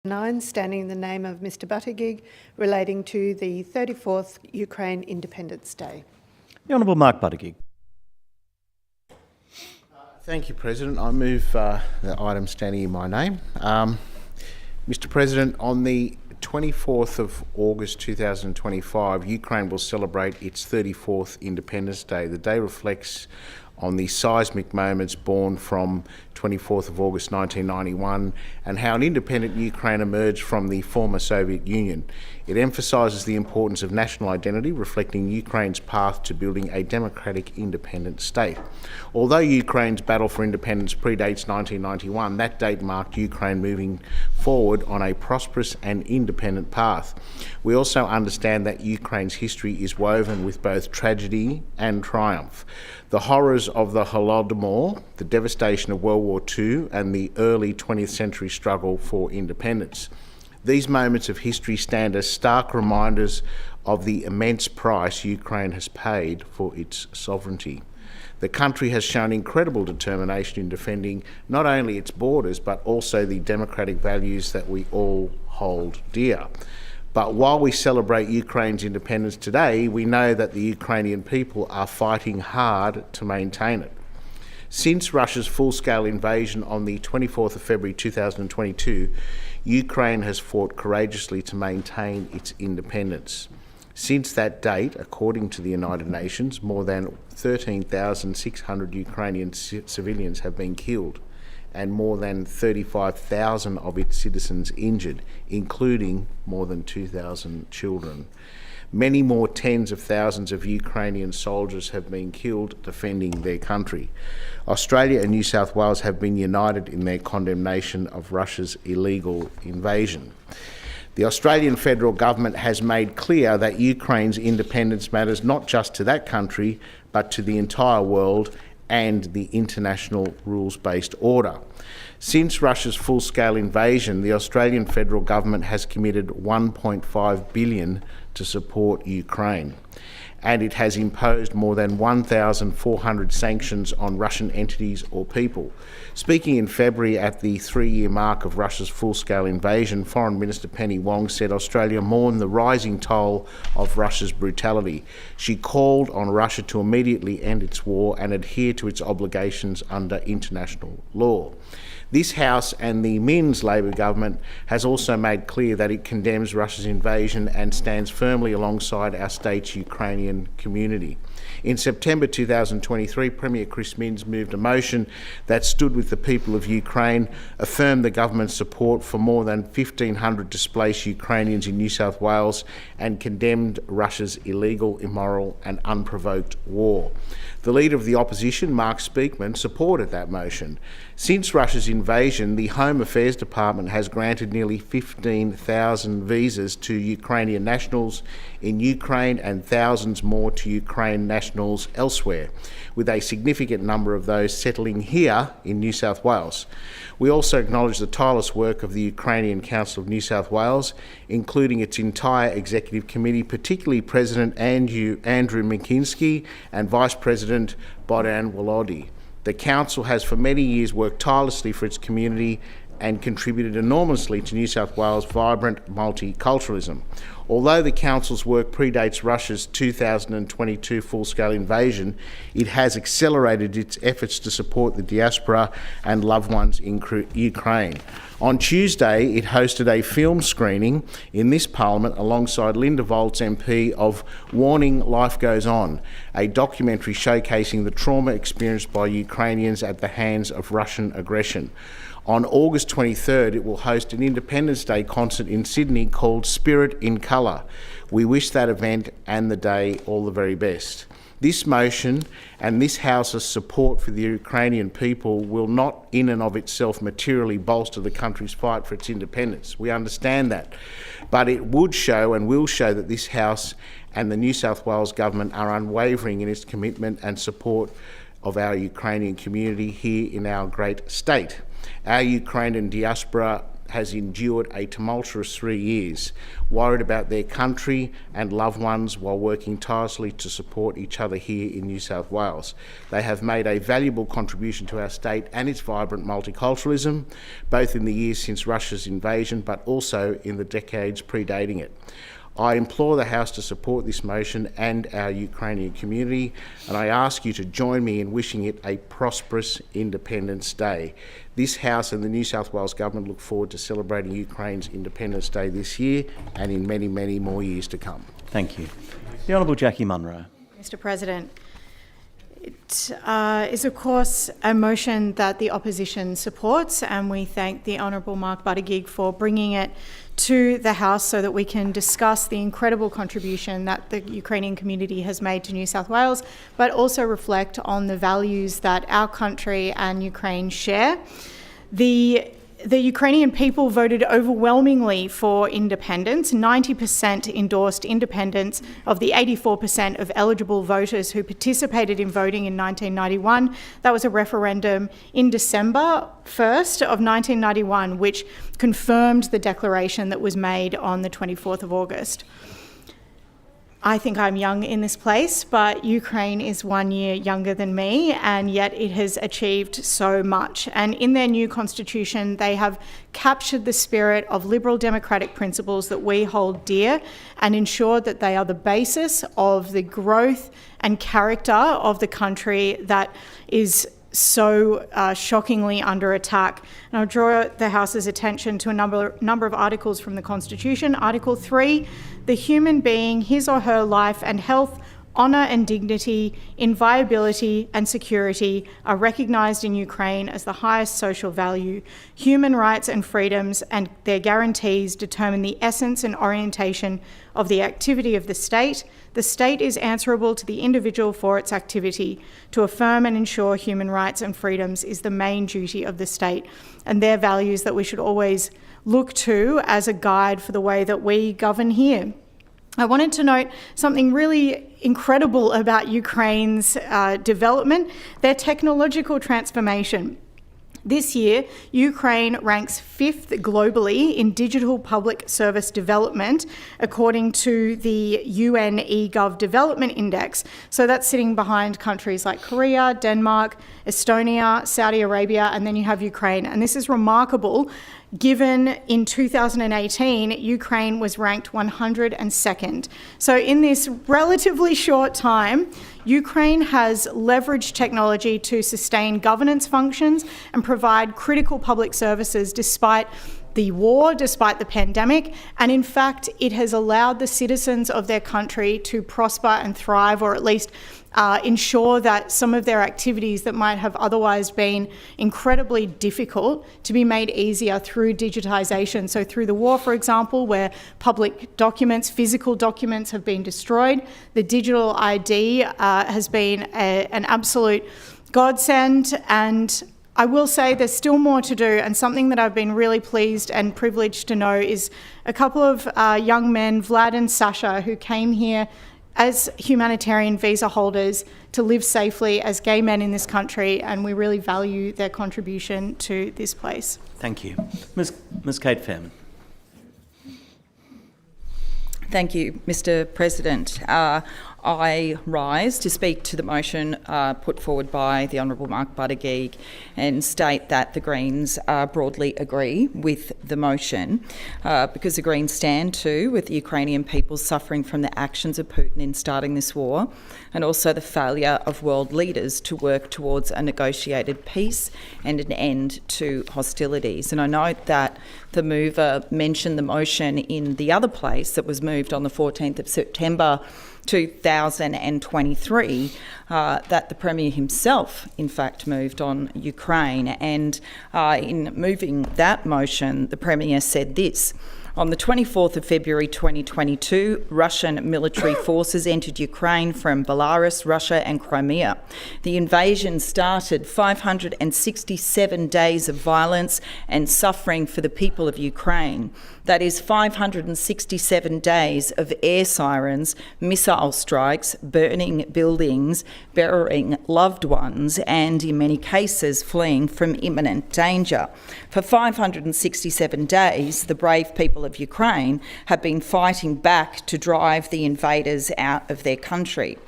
9, standing in the name of Mr Buttigieg, relating to the 34th Ukraine Independence Day. The Honourable Mark Buttigieg. Thank you, President. I move the item standing in my name. Mr President, on the 24th of August 2025, Ukraine will celebrate its 34th Independence Day. The day reflects on the seismic moments born from 24th of August 1991 and how an independent Ukraine emerged from the former Soviet Union. It emphasises the importance of national identity, reflecting Ukraine's path to building a democratic independent state. Although Ukraine's battle for independence predates 1991, that date marked Ukraine moving forward on a prosperous and independent path. We also understand that Ukraine's history is woven with both tragedy and triumph. The horrors of the Holodomor, the devastation of World War II, and the early 20th century struggle for independence. These moments of history stand as stark reminders of the immense price Ukraine has paid for its sovereignty. The country has shown incredible determination in defending not only its borders, but also the democratic values that we all hold dear. But while we celebrate Ukraine's independence today, we know that the Ukrainian people are fighting hard to maintain it. Since Russia's full-scale invasion on the 24th of February 2022, Ukraine has fought courageously to maintain its independence. Since that date, according to the United Nations, more than 13,600 Ukrainian civilians have been killed and more than 35,000 of its citizens injured, including more than 2,000 children. Many more tens of thousands of Ukrainian soldiers have been killed defending their country. Australia and New South Wales have been united in their condemnation of Russia's illegal invasion. The Australian federal government has made clear that Ukraine's independence matters not just to that country, but to the entire world and the international rules-based order. Since Russia's full-scale invasion, the Australian federal government has committed $1.5 billion to support Ukraine, and it has imposed more than 1,400 sanctions on Russian entities or people. Speaking in February at the 3-year mark of Russia's full-scale invasion, Foreign Minister Penny Wong said Australia mourned the rising toll of Russia's brutality. She called on Russia to immediately end its war and adhere to its obligations under international law. This House and the Min's Labor government has also made clear that it condemns Russia's invasion and stands firmly alongside our state's Ukrainian community. In September 2023, Premier Chris Minns moved a motion that stood with the people of Ukraine, affirmed the government's support for more than 1,500 displaced Ukrainians in New South Wales, and condemned Russia's illegal, immoral and unprovoked war. The Leader of the Opposition, Mark Speakman, supported that motion. Since Russia's invasion, the Home Affairs Department has granted nearly 15,000 visas to Ukrainian nationals in Ukraine and thousands more to Ukraine nationals elsewhere, with a significant number of those settling here in New South Wales. We also acknowledge the tireless work of the Ukrainian Council of New South Wales, including its entire executive committee, particularly President Andrew Mikinski and Vice President Bohdan Wolody. The Council has for many years worked tirelessly for its community and contributed enormously to New South Wales' vibrant multiculturalism. Although the Council's work predates Russia's 2022 full-scale invasion, it has accelerated its efforts to support the diaspora and loved ones in Ukraine. On Tuesday, it hosted a film screening in this Parliament alongside Linda Volz MP of Warning Life Goes On, a documentary showcasing the trauma experienced by Ukrainians at the hands of Russian aggression. On August 23rd, it will host an Independence Day concert in Sydney called Spirit in Colour. We wish that event and the day all the very best. This motion and this House's support for the Ukrainian people will not in and of itself materially bolster the country's fight for its independence. We understand that. But it would show and will show that this House and the New South Wales Government are unwavering in its commitment and support of our Ukrainian community here in our great state. Our Ukrainian diaspora has endured a tumultuous 3 years, worried about their country and loved ones while working tirelessly to support each other here in New South Wales. They have made a valuable contribution to our state and its vibrant multiculturalism, both in the years since Russia's invasion, but also in the decades predating it. I implore the House to support this motion and our Ukrainian community, and I ask you to join me in wishing it a prosperous Independence Day. This House and the New South Wales Government look forward to celebrating Ukraine's Independence Day this year and in many, many more years to come. Thank you. The Honourable Jackie Munro. Mr. President, it is of course a motion that the opposition supports, and we thank the Honourable Mark Buttigieg for bringing it to the House so that we can discuss the incredible contribution that the Ukrainian community has made to New South Wales, but also reflect on the values that our country and Ukraine share. The Ukrainian people voted overwhelmingly for independence. 90% endorsed independence of the 84% of eligible voters who participated in voting in 1991. That was a referendum in December 1st of 1991, which confirmed the declaration that was made on the 24th of August. I think I'm young in this place, but Ukraine is 1 year younger than me, and yet it has achieved so much. And in their new constitution, they have captured the spirit of liberal democratic principles that we hold dear and ensured that they are the basis of the growth and character of the country that is so shockingly under attack. And I'll draw the House's attention to a number of articles from the Constitution. Article 3, the human being, his or her life and health, honour and dignity, inviolability and security are recognised in Ukraine as the highest social value. Human rights and freedoms and their guarantees determine the essence and orientation of the activity of the state. The state is answerable to the individual for its activity. To affirm and ensure human rights and freedoms is the main duty of the state, and they're values that we should always look to as a guide for the way that we govern here. I wanted to note something really incredible about Ukraine's development, their technological transformation. This year, Ukraine ranks 5th globally in digital public service development, according to the UN eGov Development Index. So that's sitting behind countries like Korea, Denmark, Estonia, Saudi Arabia, and then you have Ukraine. And this is remarkable, given in 2018, Ukraine was ranked 102nd. So in this relatively short time, Ukraine has leveraged technology to sustain governance functions and provide critical public services despite the war, despite the pandemic, and in fact, it has allowed the citizens of their country to prosper and thrive, or at least ensure that some of their activities that might have otherwise been incredibly difficult to be made easier through digitisation. So through the war, for example, where public documents, physical documents have been destroyed, the digital ID has been an absolute godsend. And I will say there's still more to do, and something that I've been really pleased and privileged to know is a couple of young men, Vlad and Sasha, who came here as humanitarian visa holders to live safely as gay men in this country, and we really value their contribution to this place. Thank you. Ms. Kate Fairman. Thank you, Mr. President. I rise to speak to the motion put forward by the Honourable Mark Buttigieg and state that the Greens broadly agree with the motion because the Greens stand too with the Ukrainian people suffering from the actions of Putin in starting this war, and also the failure of world leaders to work towards a negotiated peace and an end to hostilities. And I note that the mover mentioned the motion in the other place that was moved on the 14th of September 2023, that the Premier himself, in fact, moved on Ukraine. And in moving that motion, the Premier said this: On the 24th of February 2022, Russian military forces entered Ukraine from Belarus, Russia and Crimea. The invasion started 567 days of violence and suffering for the people of Ukraine. That is 567 days of air sirens, missile strikes, burning buildings, burying loved ones, and in many cases fleeing from imminent danger. For 567 days, the brave people of Ukraine have been fighting back to drive the invaders out of their country.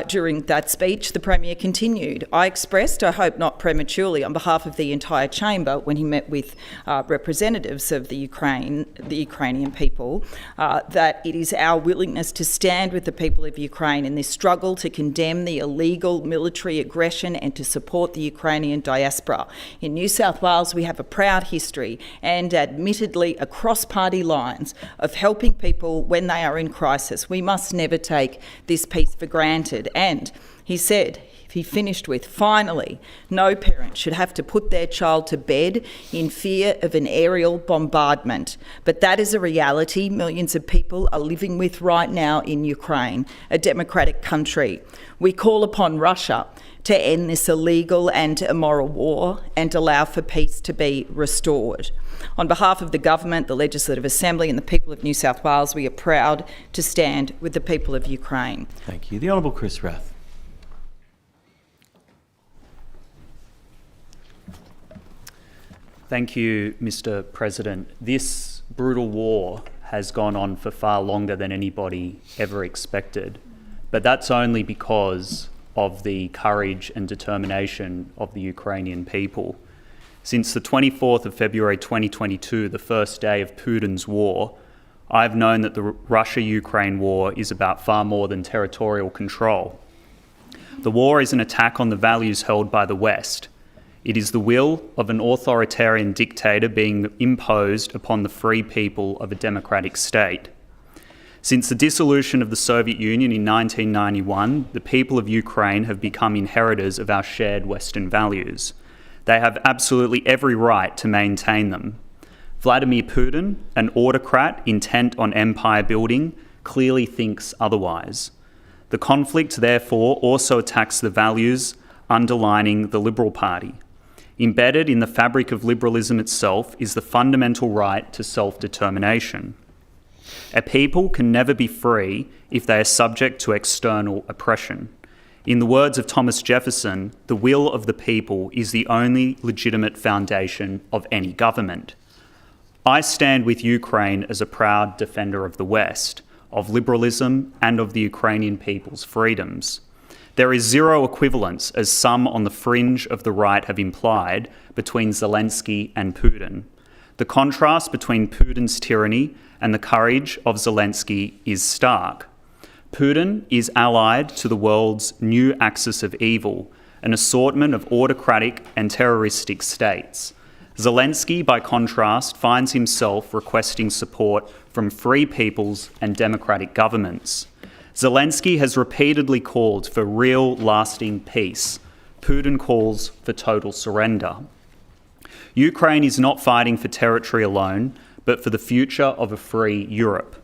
During that speech, the Premier continued, "I expressed, I hope not prematurely, on behalf of the entire chamber when he met with representatives of the Ukrainian people, that it is our willingness to stand with the people of Ukraine in this struggle to condemn the illegal military aggression and to support the Ukrainian diaspora. In New South Wales, we have a proud history and admittedly across party lines of helping people when they are in crisis. We must never take this peace for granted." And he said, he finished with, "Finally, no parent should have to put their child to bed in fear of an aerial bombardment. But that is a reality millions of people are living with right now in Ukraine, a democratic country. We call upon Russia to end this illegal and immoral war and allow for peace to be restored. On behalf of the Government, the Legislative Assembly and the people of New South Wales, we are proud to stand with the people of Ukraine." Thank you. The Honourable Chris Rath. Thank you, Mr. President. This brutal war has gone on for far longer than anybody ever expected, but that's only because of the courage and determination of the Ukrainian people. Since the 24th of February 2022, the first day of Putin's war, I've known that the Russia-Ukraine war is about far more than territorial control. The war is an attack on the values held by the West. It is the will of an authoritarian dictator being imposed upon the free people of a democratic state. Since the dissolution of the Soviet Union in 1991, the people of Ukraine have become inheritors of our shared Western values. They have absolutely every right to maintain them. Vladimir Putin, an autocrat intent on empire building, clearly thinks otherwise. The conflict, therefore, also attacks the values underlining the Liberal Party. Embedded in the fabric of liberalism itself is the fundamental right to self-determination. A people can never be free if they are subject to external oppression. In the words of Thomas Jefferson, the will of the people is the only legitimate foundation of any government. I stand with Ukraine as a proud defender of the West, of liberalism and of the Ukrainian people's freedoms. There is zero equivalence, as some on the fringe of the right have implied, between Zelensky and Putin. The contrast between Putin's tyranny and the courage of Zelensky is stark. Putin is allied to the world's new axis of evil, an assortment of autocratic and terroristic states. Zelensky, by contrast, finds himself requesting support from free peoples and democratic governments. Zelensky has repeatedly called for real, lasting peace. Putin calls for total surrender. Ukraine is not fighting for territory alone, but for the future of a free Europe.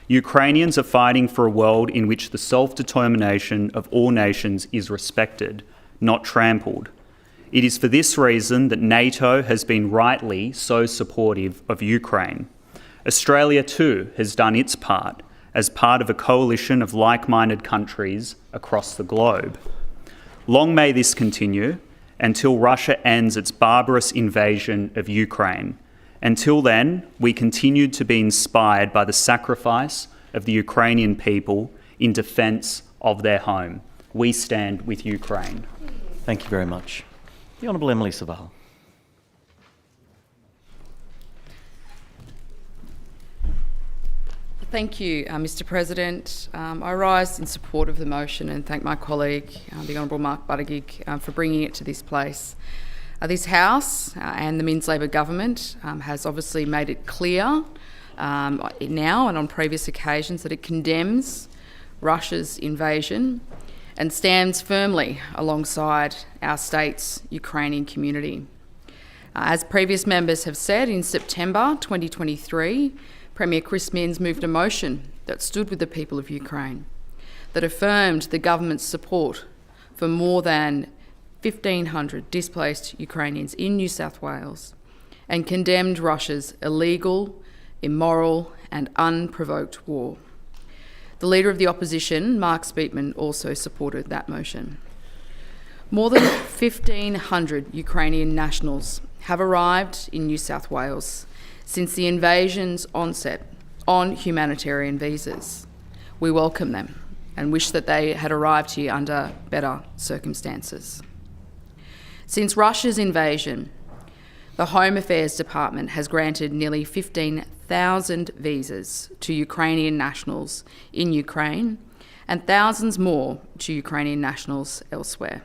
Ukrainians are fighting for a world in which the self-determination of all nations is respected, not trampled. It is for this reason that NATO has been rightly so supportive of Ukraine. Australia too has done its part as part of a coalition of like-minded countries across the globe. Long may this continue until Russia ends its barbarous invasion of Ukraine. Until then, we continue to be inspired by the sacrifice of the Ukrainian people in defence of their home. We stand with Ukraine. Thank you very much. The Honourable Emily Savall. Thank you, Mr. President. I rise in support of the motion and thank my colleague, the Honourable Mark Buttigieg, for bringing it to this place. This House and the Minns Labor government has obviously made it clear now and on previous occasions that it condemns Russia's invasion and stands firmly alongside our state's Ukrainian community. As previous members have said, in September 2023, Premier Chris Minns moved a motion that stood with the people of Ukraine, that affirmed the government's support for more than 1,500 displaced Ukrainians in New South Wales and condemned Russia's illegal, immoral and unprovoked war. The Leader of the Opposition, Mark Speakman, also supported that motion. More than 1,500 Ukrainian nationals have arrived in New South Wales since the invasion's onset on humanitarian visas. We welcome them and wish that they had arrived here under better circumstances. Since Russia's invasion, the Home Affairs Department has granted nearly 15,000 visas to Ukrainian nationals in Ukraine and thousands more to Ukrainian nationals elsewhere.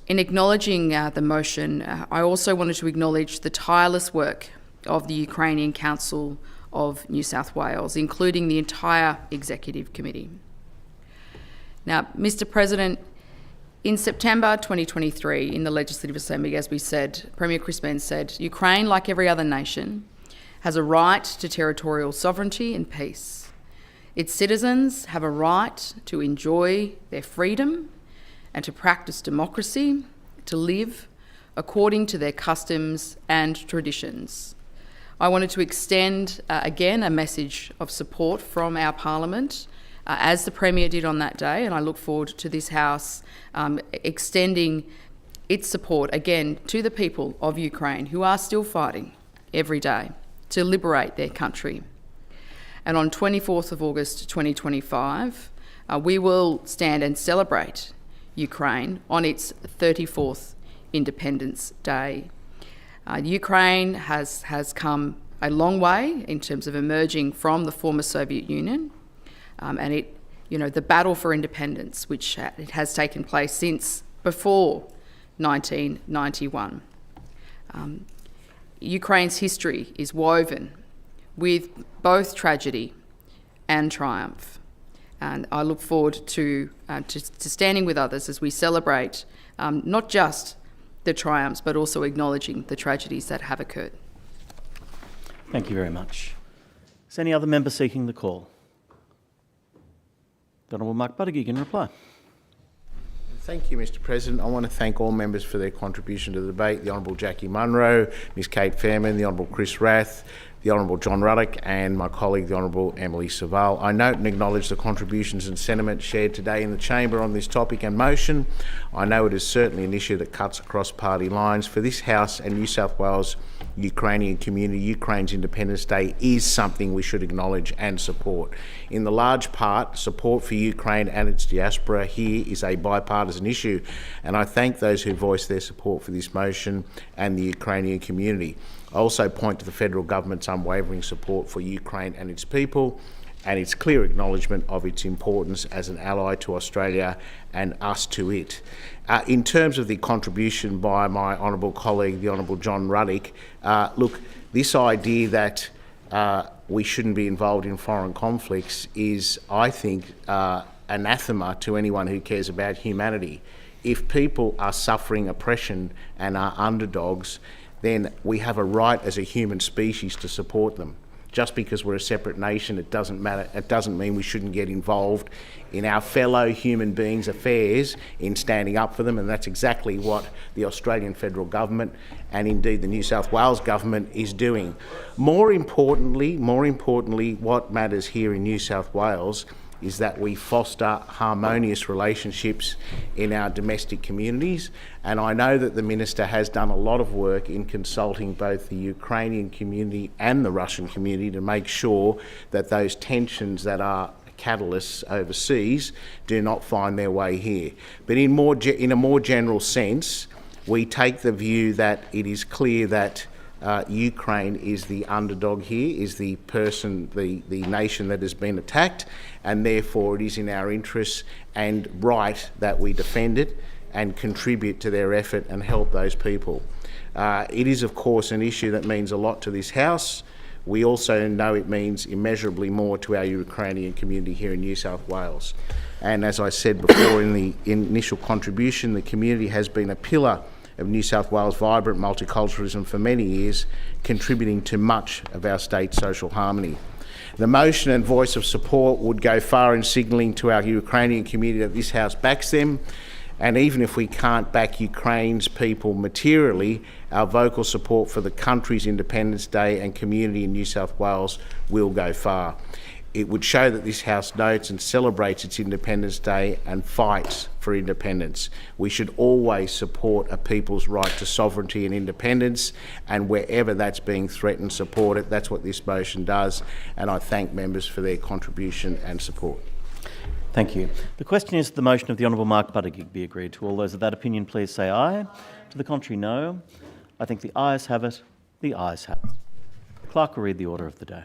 In acknowledging the motion, I also wanted to acknowledge the tireless work of the Ukrainian Council of New South Wales, including the entire Executive Committee. Now, Mr. President, in September 2023, in the Legislative Assembly, as we said, Premier Chris Minns said, Ukraine, like every other nation, has a right to territorial sovereignty and peace. Its citizens have a right to enjoy their freedom and to practice democracy, to live according to their customs and traditions. I wanted to extend, again, a message of support from our Parliament, as the Premier did on that day, and I look forward to this House extending its support, again, to the people of Ukraine who are still fighting every day to liberate their country. And on 24th of August 2025, we will stand and celebrate Ukraine on its 34th Independence Day. Ukraine has come a long way in terms of emerging from the former Soviet Union, and the battle for independence, which it has taken place since before 1991. Ukraine's history is woven with both tragedy and triumph, and I look forward to standing with others as we celebrate not just the triumphs, but also acknowledging the tragedies that have occurred. Thank you very much. Is any other member seeking the call? The Honourable Mark Buttigieg in reply. Thank you, Mr. President. I want to thank all members for their contribution to the debate. The Honourable Jackie Munro, Ms Kate Fairman, the Honourable Chris Rath, the Honourable John Ruddock and my colleague, the Honourable Emily Savall. I note and acknowledge the contributions and sentiment shared today in the Chamber on this topic and motion. I know it is certainly an issue that cuts across party lines. For this House and New South Wales Ukrainian community, Ukraine's Independence Day is something we should acknowledge and support. In the large part, support for Ukraine and its diaspora here is a bipartisan issue, and I thank those who voiced their support for this motion and the Ukrainian community. I also point to the federal government's unwavering support for Ukraine and its people, and its clear acknowledgement of its importance as an ally to Australia and us to it. In terms of the contribution by my honourable colleague, the Honourable John Ruddock, look, this idea that we shouldn't be involved in foreign conflicts is, I think, anathema to anyone who cares about humanity. If people are suffering oppression and are underdogs, then we have a right as a human species to support them. Just because we're a separate nation, it doesn't matter. It doesn't mean we shouldn't get involved in our fellow human beings' affairs in standing up for them, and that's exactly what the Australian federal government and indeed the New South Wales government is doing. More importantly, what matters here in New South Wales is that we foster harmonious relationships in our domestic communities. And I know that the Minister has done a lot of work in consulting both the Ukrainian community and the Russian community to make sure that those tensions that are catalysts overseas do not find their way here. But in a more general sense, we take the view that it is clear that Ukraine is the underdog here, is the nation that has been attacked, and therefore it is in our interests and right that we defend it and contribute to their effort and help those people. It is, of course, an issue that means a lot to this House. We also know it means immeasurably more to our Ukrainian community here in New South Wales. And as I said before in the initial contribution, the community has been a pillar of New South Wales' vibrant multiculturalism for many years, contributing to much of our state's social harmony. The motion and voice of support would go far in signalling to our Ukrainian community that this House backs them, and even if we can't back Ukraine's people materially, our vocal support for the country's Independence Day and community in New South Wales will go far. It would show that this House notes and celebrates its Independence Day and fights for independence. We should always support a people's right to sovereignty and independence, and wherever that's being threatened, support it. That's what this motion does, and I thank members for their contribution and support. Thank you. The question is the motion of the Honourable Mark Buttigieg be agreed to. All those of that opinion, please say aye. To the contrary, no. I think the ayes have it. The ayes have it. The clerk will read the order of the day.